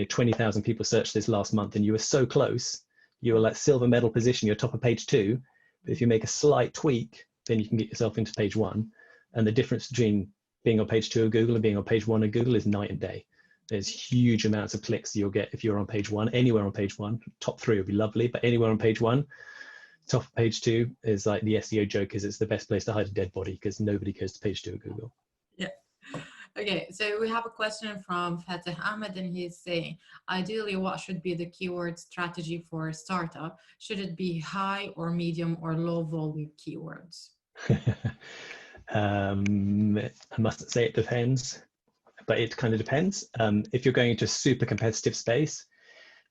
20,000 people searched this last month, and you were so close. You were like silver medal position, you're top of page 2. But if you make a slight tweak, then you can get yourself into page 1. And the difference between being on page 2 of Google and being on page 1 of Google is night and day. There's huge amounts of clicks you'll get if you're on page 1, anywhere on page 1. Top 3 would be lovely, but anywhere on page 1. Top of page 2 is like the SEO joke, is it's the best place to hide a dead body because nobody goes to page 2 of Google. Yeah. Okay, so we have a question from Fateh Ahmed, and he's saying, ideally, what should be the keyword strategy for a startup? Should it be high or medium or low volume keywords? I mustn't say it depends, but it kind of depends. If you're going into a super competitive space,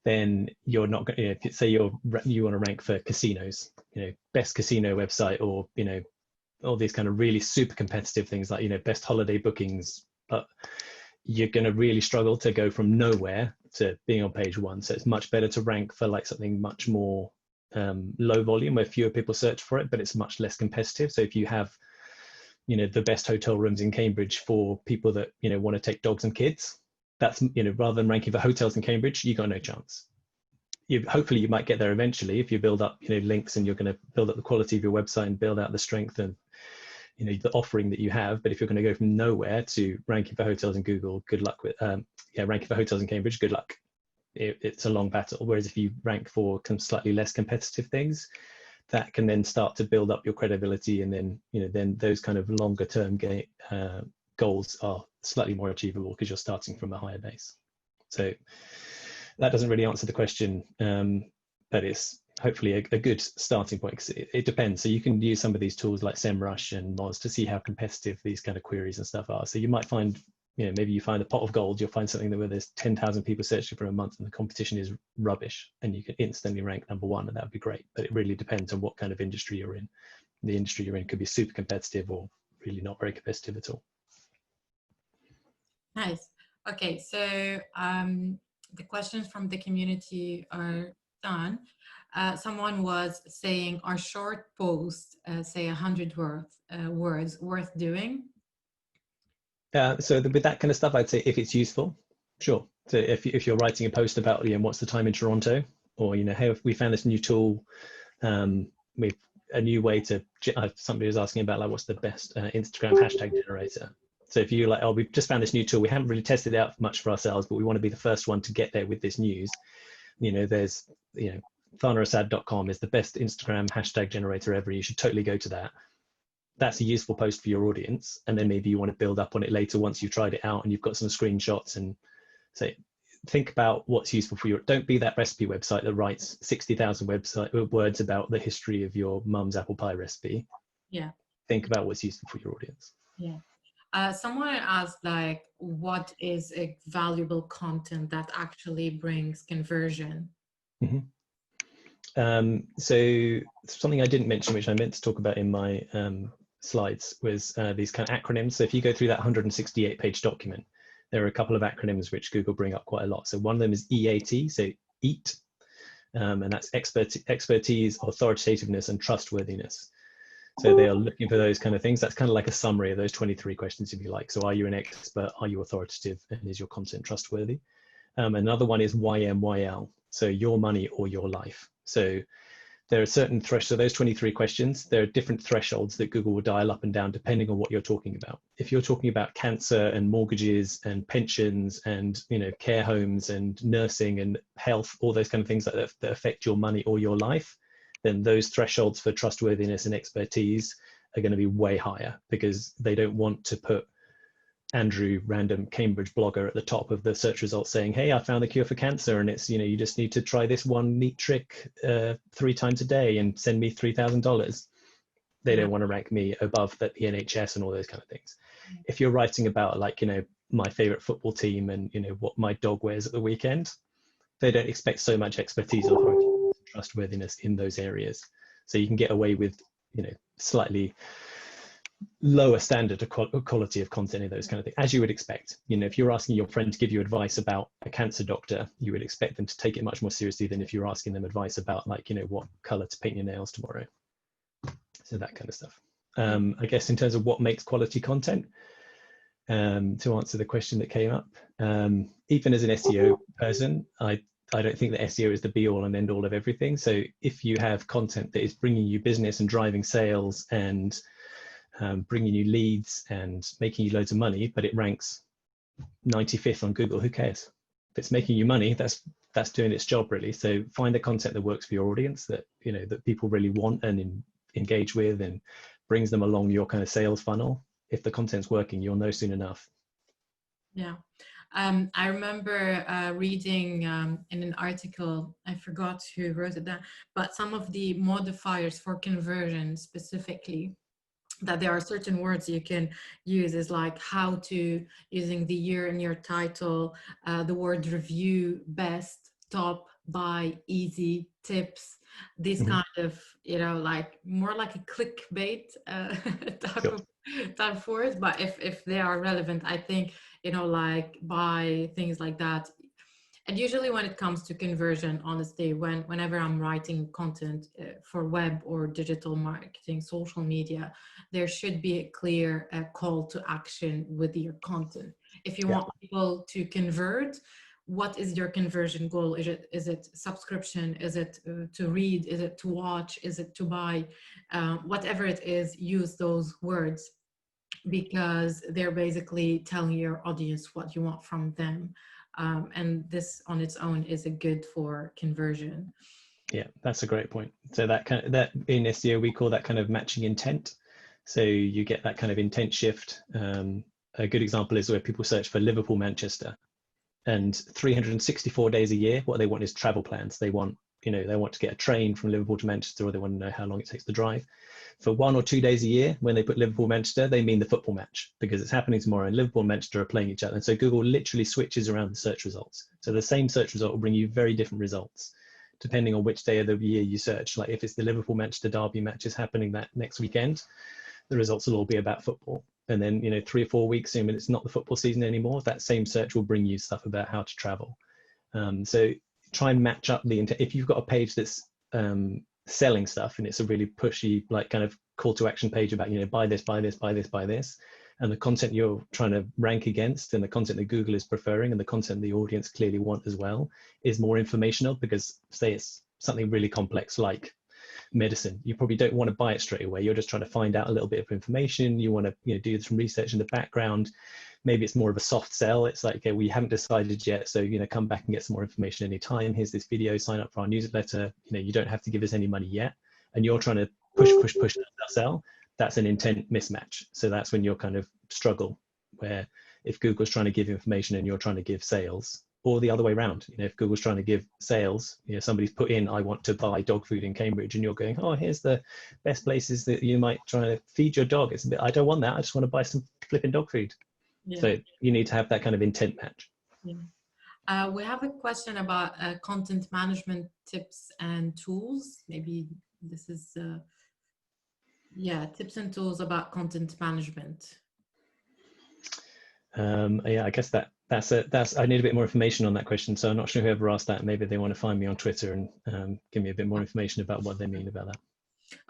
then you're not going to, if you say you want to rank for casinos, best casino website, or, all these kind of really super competitive things like, best holiday bookings, but you're going to really struggle to go from nowhere to being on page 1. So it's much better to rank for like something much more low volume where fewer people search for it, but it's much less competitive. So if you have, the best hotel rooms in Cambridge for people that, want to take dogs and kids, that's, rather than ranking for hotels in Cambridge, you got no chance. Hopefully you might get there eventually if you build up, links, and you're going to build up the quality of your website and build out the strength and, the offering that you have. But if you're going to go from nowhere to ranking for hotels in Google, good luck with, ranking for hotels in Cambridge, good luck. It's a long battle. Whereas if you rank for slightly less competitive things, that can then start to build up your credibility, and then then those kind of longer term goals are slightly more achievable because you're starting from a higher base. So that doesn't really answer the question, but it's hopefully a good starting point, because it depends. So you can use some of these tools like SEMrush and Moz to see how competitive these kind of queries and stuff are. So you might find, maybe you find a pot of gold, you'll find something where there's 10,000 people searching for a month and the competition is rubbish, and you can instantly rank number 1, and that would be great. But it really depends on what kind of industry you're in. The industry you're in could be super competitive or really not very competitive at all. Nice. Okay, so the questions from the community are done. Someone was saying, are short posts, say 100 words, worth doing? So with that kind of stuff, I'd say if it's useful, sure. So if you're writing a post about, what's the time in Toronto, or, hey, we found this new tool, with a new way to, somebody was asking about like, what's the best Instagram hashtag generator. So if you like, oh, we've just found this new tool, we haven't really tested it out much for ourselves, but we want to be the first one to get there with this news. There's, thanarasad.com is the best Instagram hashtag generator ever. You should totally go to that. That's a useful post for your audience. And then maybe you want to build up on it later once you've tried it out and you've got some screenshots, and say, think about what's useful for you. Don't be that recipe website that writes 60,000 words about the history of your mum's apple pie recipe. Yeah. Think about what's useful for your audience. Yeah. Someone asked, like, what is a valuable content that actually brings conversion? Mm-hmm. So something I didn't mention, which I meant to talk about in my slides, was these kind of acronyms. So if you go through that 168-page document, there are a couple of acronyms which Google bring up quite a lot. So one of them is EAT, so EAT, and that's expertise, authoritativeness, and trustworthiness. So they are looking for those kind of things. That's kind of like a summary of those 23 questions, if you like. So are you an expert? Are you authoritative? And is your content trustworthy? Another one is YMYL, so your money or your life. So there are certain thresholds. So those 23 questions, there are different thresholds that Google will dial up and down depending on what you're talking about. If you're talking about cancer and mortgages and pensions and care homes and nursing and health, all those kind of things that affect your money or your life, then those thresholds for trustworthiness and expertise are going to be way higher, because they don't want to put Andrew, random Cambridge blogger, at the top of the search results saying, hey, I found the cure for cancer, and it's, you just need to try this one neat trick 3 times a day and send me $3,000. They don't want to rank me above the NHS and all those kind of things. If you're writing about, like, my favorite football team and what my dog wears at the weekend, they don't expect so much expertise or trustworthiness in those areas. So you can get away with slightly lower standard of quality of content in those kind of things, as you would expect. If you're asking your friend to give you advice about a cancer doctor, you would expect them to take it much more seriously than if you're asking them advice about, like, what color to paint your nails tomorrow. So that kind of stuff. I guess in terms of what makes quality content, to answer the question that came up, even as an SEO person, I don't think that SEO is the be all and end all of everything. So if you have content that is bringing you business and driving sales and bringing you leads and making you loads of money, but it ranks 95th on Google, who cares? If it's making you money, that's doing its job, really. So find the content that works for your audience, that that people really want and engage with, and brings them along your kind of sales funnel. If the content's working, you'll know soon enough. Yeah. I remember reading in an article, I forgot who wrote it down, but some of the modifiers for conversion specifically, that there are certain words you can use, is like how to, using the year in your title, the word review, best, top, buy, easy, tips, these kind of, like more like a clickbait type of words. But if they are relevant, I think, like buy, things like that. And usually when it comes to conversion, honestly, whenever I'm writing content for web or digital marketing, social media, there should be a clear call to action with your content. If you want people to convert, what is your conversion goal? Is it subscription? Is it to read? Is it to watch? Is it to buy? Whatever it is, use those words, because they're basically telling your audience what you want from them. And this on its own is a good for conversion. Yeah, that's a great point. So that in SEO, we call that kind of matching intent. So you get that kind of intent shift. A good example is where people search for Liverpool, Manchester, and 364 days a year, what they want is travel plans. They want, they want to get a train from Liverpool to Manchester, or they want to know how long it takes to drive. For 1 or 2 days a year, when they put Liverpool, Manchester, they mean the football match, because it's happening tomorrow and Liverpool and Manchester are playing each other. And so Google literally switches around the search results. So the same search result will bring you very different results depending on which day of the year you search. Like if it's the Liverpool Manchester derby match is happening that next weekend, the results will all be about football. And then, 3 or 4 weeks in, when it's not the football season anymore, that same search will bring you stuff about how to travel. So try and match up the intent. If you've got a page that's selling stuff and it's a really pushy, like kind of call to action page about, buy this, buy this, buy this, buy this, and the content you're trying to rank against and the content that Google is preferring and the content the audience clearly want as well is more informational, because say it's something really complex like medicine, you probably don't want to buy it straight away. You're just trying to find out a little bit of information. You want to do some research in the background. Maybe it's more of a soft sell. It's like, okay, we haven't decided yet, so come back and get some more information anytime. Here's this video, sign up for our newsletter. You don't have to give us any money yet. And you're trying to push sell. That's an intent mismatch. So that's when you're kind of struggle, where if Google's trying to give information and you're trying to give sales, or the other way around, if Google's trying to give sales, somebody's put in, I want to buy dog food in Cambridge, and you're going, oh, here's the best places that you might try to feed your dog. It's a bit, I don't want that. I just want to buy some flipping dog food. Yeah. So you need to have that kind of intent match. Yeah. We have a question about content management tips and tools. Maybe this is, yeah, tips and tools about content management. Yeah, I guess that's I need a bit more information on that question. So I'm not sure whoever asked that. Maybe they want to find me on Twitter and give me a bit more information about what they mean about that.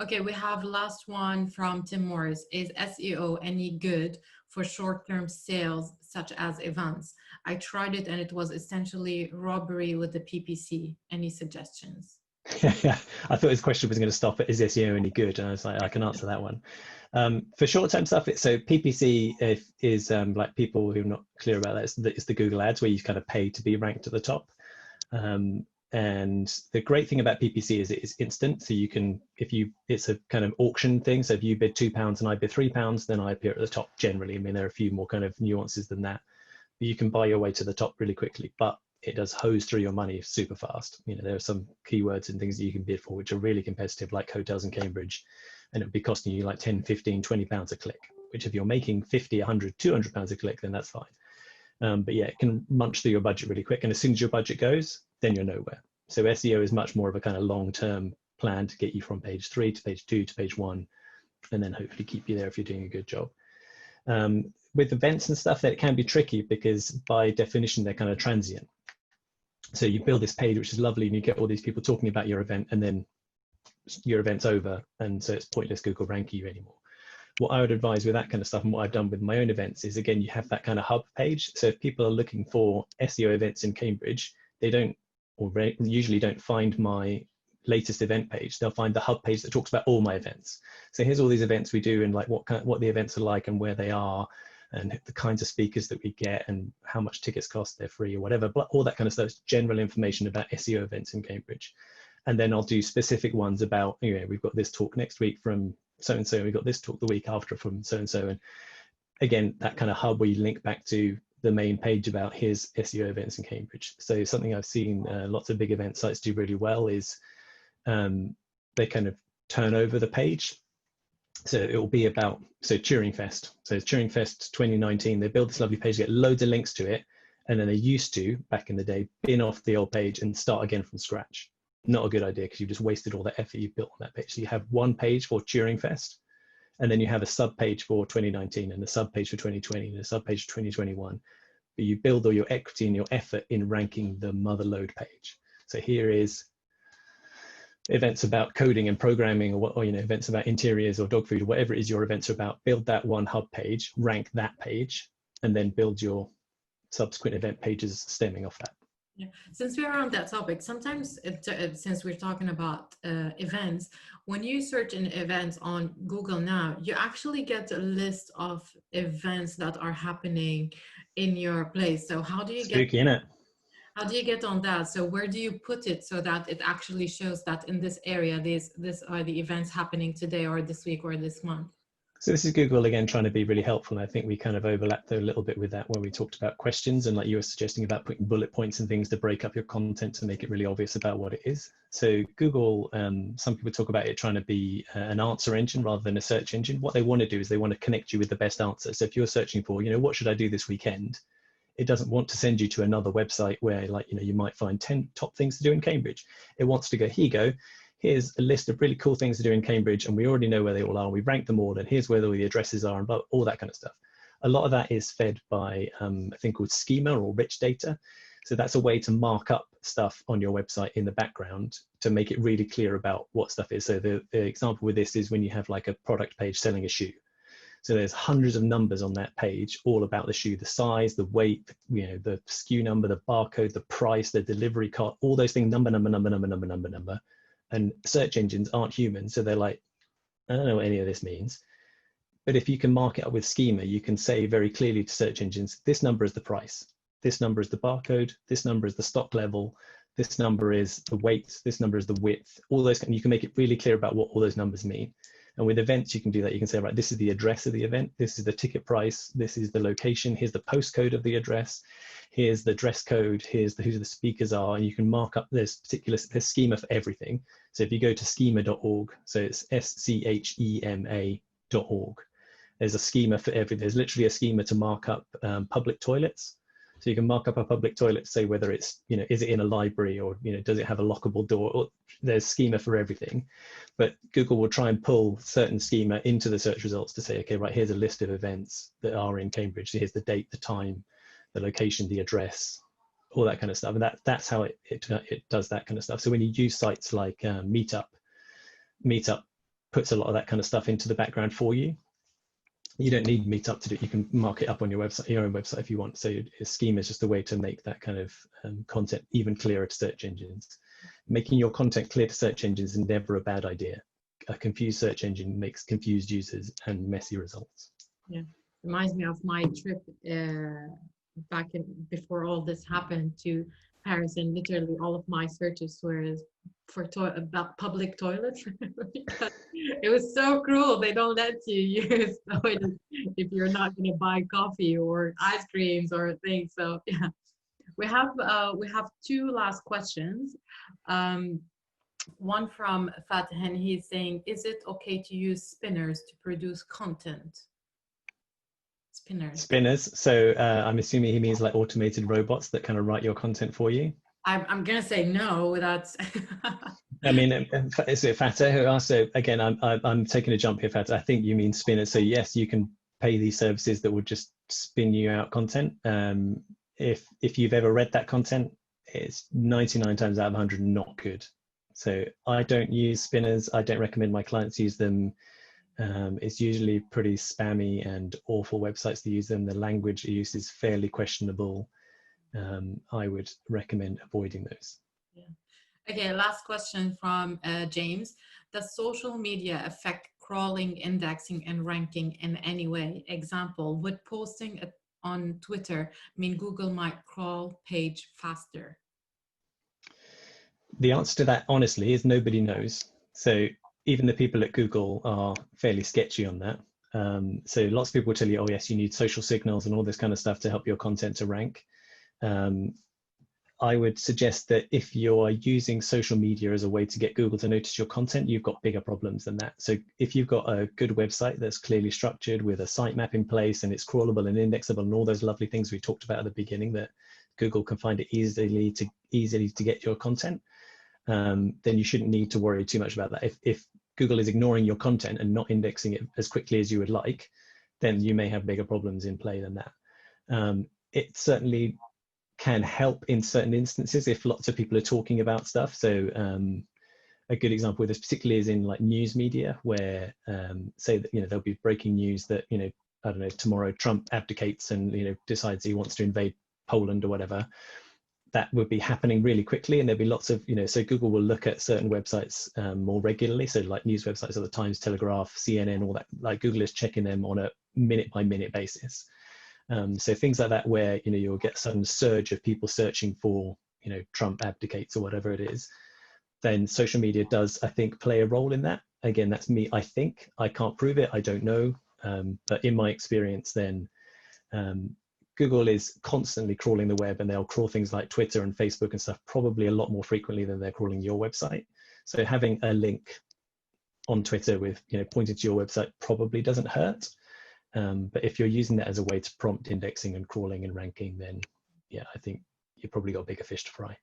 Okay, we have last one from Tim Morris. Is SEO any good for short-term sales such as events? I tried it and it was essentially robbery with the PPC. Any suggestions? Yeah, I thought his question was going to stop at is SEO any good, and I was like, I can answer that one. For short-term stuff, so PPC is like people who are not clear about that. It's the Google ads where you kind of pay to be ranked at the top. And the great thing about PPC is it is instant. So you can, it's a kind of auction thing. So if you bid £2 and I bid £3, then I appear at the top generally. I mean, there are a few more kind of nuances than that, but you can buy your way to the top really quickly, but it does hose through your money super fast. You know, there are some keywords and things that you can bid for, which are really competitive, like hotels in Cambridge, and it'll be costing you like 10, 15, £20 a click, which if you're making 50, 100, £200 a click, then that's fine. But yeah, it can munch through your budget really quick. And as soon as your budget goes, then you're nowhere. So SEO is much more of a kind of long-term plan to get you from page 3 to page 2 to page 1, and then hopefully keep you there if you're doing a good job. With events and stuff, that it can be tricky because by definition, they're kind of transient. So you build this page, which is lovely, and you get all these people talking about your event, and then your event's over. And so it's pointless Google ranking you anymore. What I would advise with that kind of stuff, and what I've done with my own events, is again, you have that kind of hub page. So if people are looking for SEO events in Cambridge, they don't, or usually don't find my latest event page. They'll find the hub page that talks about all my events. So here's all these events we do and like what the events are like and where they are and the kinds of speakers that we get and how much tickets cost, they're free or whatever, but all that kind of stuff is general information about SEO events in Cambridge. And then I'll do specific ones about, you know, we've got this talk next week from so-and-so, we've got this talk the week after from so-and-so. And again, that kind of hub where you link back to the main page about his SEO events in Cambridge. So something I've seen lots of big event sites do really well is they kind of turn over the page. So it will be about, so Turing Fest. So it's Turing Fest 2019, they build this lovely page, get loads of links to it. And then they used to, back in the day, bin off the old page and start again from scratch. Not a good idea because you just wasted all the effort you built on that page. So you have one page for Turing Fest, and then you have a sub page for 2019 and a sub page for 2020 and a sub page for 2021. But you build all your equity and your effort in ranking the mother load page. So here is events about coding and programming, or you know, events about interiors or dog food or whatever it is your events are about. Build that one hub page, rank that page, and then build your subsequent event pages stemming off that. Yeah. Since we're on that topic, sometimes since we're talking about events, when you search in events on Google now, you actually get a list of events that are happening in your place. So how do you Spooky, innit? How do you get on that? So where do you put it so that it actually shows that in this area, this are the events happening today or this week or this month? So this is Google again trying to be really helpful, and I think we kind of overlapped a little bit with that when we talked about questions and like you were suggesting about putting bullet points and things to break up your content to make it really obvious about what it is. So Google, some people talk about it trying to be an answer engine rather than a search engine. What they want to do is they want to connect you with the best answer. So if you're searching for, you know, what should I do this weekend? It doesn't want to send you to another website where, like, you know, you might find 10 top things to do in Cambridge. It wants to go, here you go. Here's a list of really cool things to do in Cambridge, and we already know where they all are. We ranked them all, and here's where all the addresses are, and all that kind of stuff. A lot of that is fed by a thing called schema or rich data. So that's a way to mark up stuff on your website in the background to make it really clear about what stuff is. So the example with this is when you have like a product page selling a shoe. So there's hundreds of numbers on that page, all about the shoe, the size, the weight, you know, the SKU number, the barcode, the price, the delivery cart, all those things, number. And search engines aren't human. So they're like, I don't know what any of this means. But if you can mark it up with schema, you can say very clearly to search engines, this number is the price. This number is the barcode. This number is the stock level. This number is the weight. This number is the width. All those, and you can make it really clear about what all those numbers mean. And with events, you can do that. You can say, right, this is the address of the event. This is the ticket price. This is the location. Here's the postcode of the address. Here's the dress code. Here's who the speakers are. And you can mark up this there's schema for everything. So if you go to schema.org, so it's schema.org, there's a schema for everything. There's literally a schema to mark up public toilets. So you can mark up a public toilet, say whether it's, is it in a library, or, does it have a lockable door, or there's schema for everything. But Google will try and pull certain schema into the search results to say, okay, right, here's a list of events that are in Cambridge. So here's the date, the time, the location, the address, all that kind of stuff. And that's how it does that kind of stuff. So when you use sites like Meetup puts a lot of that kind of stuff into the background for you. You don't need Meetup to do it. You can mark it up on your website, your own website, if you want. So schema is just a way to make that kind of content even clearer to search engines. Making your content clear to search engines is never a bad idea. A confused search engine makes confused users and messy results. Yeah, reminds me of my trip before all this happened to Paris, and literally all of my searches were for about public toilets because it was so cruel. They don't let you use toilets if you're not going to buy coffee or ice creams or things. So yeah, we have two last questions. One from Fatah, and he's saying, is it okay to use spinners to produce content? Spinners. So I'm assuming he means like automated robots that kind of write your content for you. I'm gonna say no. That's. I mean, is it Fatah who asked? So again, I'm taking a jump here, Fatah. I think you mean spinners. So yes, you can pay these services that will just spin you out content. If you've ever read that content, it's 99 times out of 100 not good. So I don't use spinners. I don't recommend my clients use them. It's usually pretty spammy and awful websites to use them. The language use is fairly questionable. I would recommend avoiding those. Yeah. Okay, last question from James. Does social media affect crawling, indexing, and ranking in any way? Example, would posting on Twitter mean Google might crawl page faster? The answer to that, honestly, is nobody knows. So even the people at Google are fairly sketchy on that. So lots of people will tell you, oh yes, you need social signals and all this kind of stuff to help your content to rank. I would suggest that if you're using social media as a way to get Google to notice your content, you've got bigger problems than that. So if you've got a good website that's clearly structured with a sitemap in place and it's crawlable and indexable and all those lovely things we talked about at the beginning, that Google can find it easily to get your content, then you shouldn't need to worry too much about that. If Google is ignoring your content and not indexing it as quickly as you would like, then you may have bigger problems in play than that. It certainly can help in certain instances if lots of people are talking about stuff. So a good example of this particularly is in like news media, where say that there'll be breaking news that I don't know, tomorrow Trump abdicates and decides he wants to invade Poland or whatever. That would be happening really quickly, and there'd be lots of so Google will look at certain websites more regularly. So like news websites are the Times, Telegraph, CNN, all that. Like Google is checking them on a minute by minute basis. So things like that, where you'll get a sudden surge of people searching for Trump abdicates or whatever it is, then social media does, I think, play a role in that. Again, that's me. I think, I can't prove it. I don't know, but in my experience, then Google is constantly crawling the web, and they'll crawl things like Twitter and Facebook and stuff probably a lot more frequently than they're crawling your website. So having a link on Twitter with pointing to your website probably doesn't hurt. But if you're using that as a way to prompt indexing and crawling and ranking, then yeah, I think you've probably got bigger fish to fry.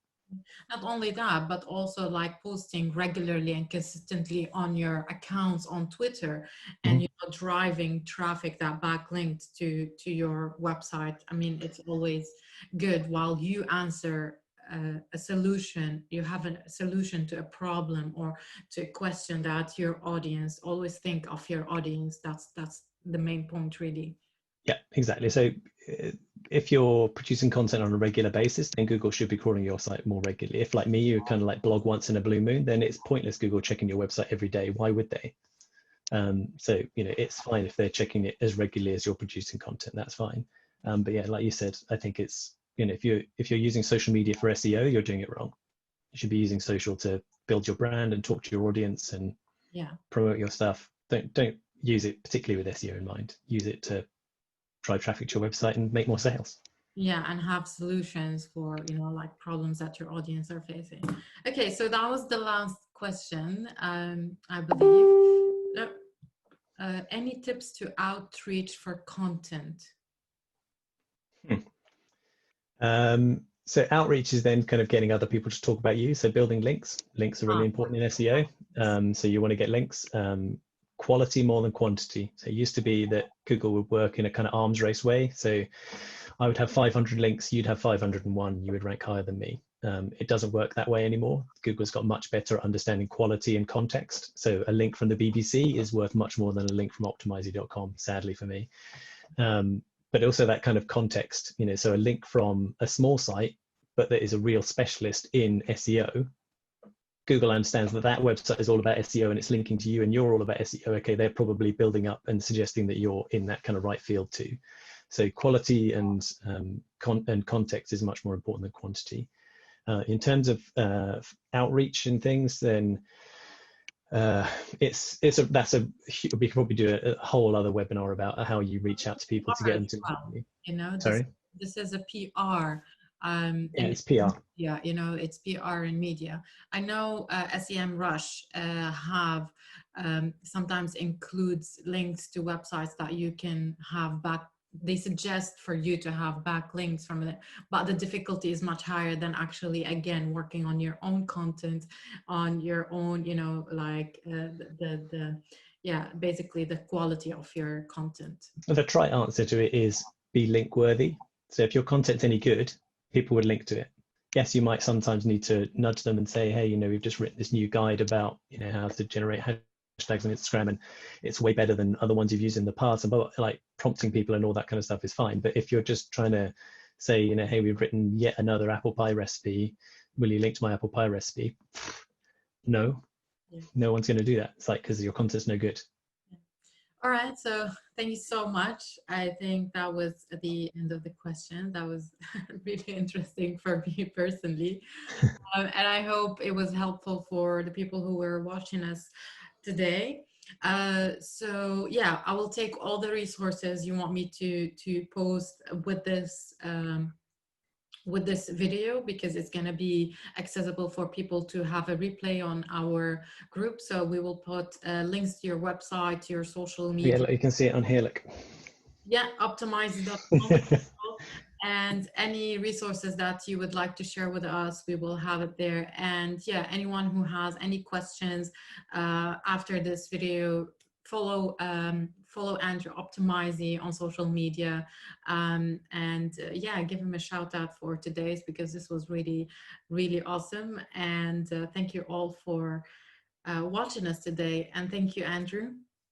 Not only that, but also like posting regularly and consistently on your accounts on Twitter, and driving traffic that backlinked to your website. I mean, it's always good while you answer a solution, you have a solution to a problem or to a question that your audience, always think of your audience. That's the main point, really. Yeah, exactly. So if you're producing content on a regular basis, then Google should be crawling your site more regularly. If like me, you kind of like blog once in a blue moon, then it's pointless Google checking your website every day. Why would they? So it's fine if they're checking it as regularly as you're producing content. That's fine. But yeah, like you said, I think it's if you're using social media for SEO, you're doing it wrong. You should be using social to build your brand and talk to your audience and promote your stuff. Don't use it particularly with SEO in mind. Use it to drive traffic to your website and make more sales. Yeah, and have solutions for like problems that your audience are facing. Okay, so that was the last question, I believe. Any tips to outreach for content? So outreach is then kind of getting other people to talk about you. So building links. Links are really important in SEO. So you want to get links. Quality more than quantity. So it used to be that Google would work in a kind of arms race way. So I would have 500 links, you'd have 501, you would rank higher than me. It doesn't work that way anymore. Google's got much better at understanding quality and context. So a link from the BBC is worth much more than a link from optimisey.com, sadly for me. But also that kind of context, you know, so a link from a small site, but that is a real specialist in SEO. Google understands that that website is all about SEO and it's linking to you and you're all about SEO. Okay, they're probably building up and suggesting that you're in that kind of right field too. So quality and context is much more important than quantity. In terms of outreach and things, then we could probably do a whole other webinar about how you reach out to people to get them to. Well, you know, Sorry. This is a PR. Yeah, it's PR. Yeah, you know, it's PR in media. I know SEMrush have sometimes includes links to websites that you can have back. They suggest for you to have backlinks from it, but the difficulty is much higher than actually, again, working on your own content, on your own, you know, like basically the quality of your content. The trite answer to it is be link worthy. So if your content's any good, people would link to it. Yes, you might sometimes need to nudge them and say, hey, you know, we've just written this new guide about, you know, how to generate hashtags on Instagram, and it's way better than other ones you've used in the past. And like prompting people and all that kind of stuff is fine. But if you're just trying to say, you know, hey, we've written yet another apple pie recipe, will you link to my apple pie recipe? No, no one's going to do that. It's like, because your content's no good. All right, so thank you so much. I think that was the end of the question. That was really interesting for me personally. And I hope it was helpful for the people who were watching us today. So yeah, I will take all the resources you want me to post with this video, because it's going to be accessible for people to have a replay on our group. So we will put links to your website, to your social media. Yeah, look, you can see it on here, look. Yeah, optimisey.com. And any resources that you would like to share with us, we will have it there. And yeah, anyone who has any questions after this video, follow Andrew Optimisey on social media, yeah, give him a shout out for today's, because this was really, really awesome. And thank you all for watching us today. And thank you, Andrew.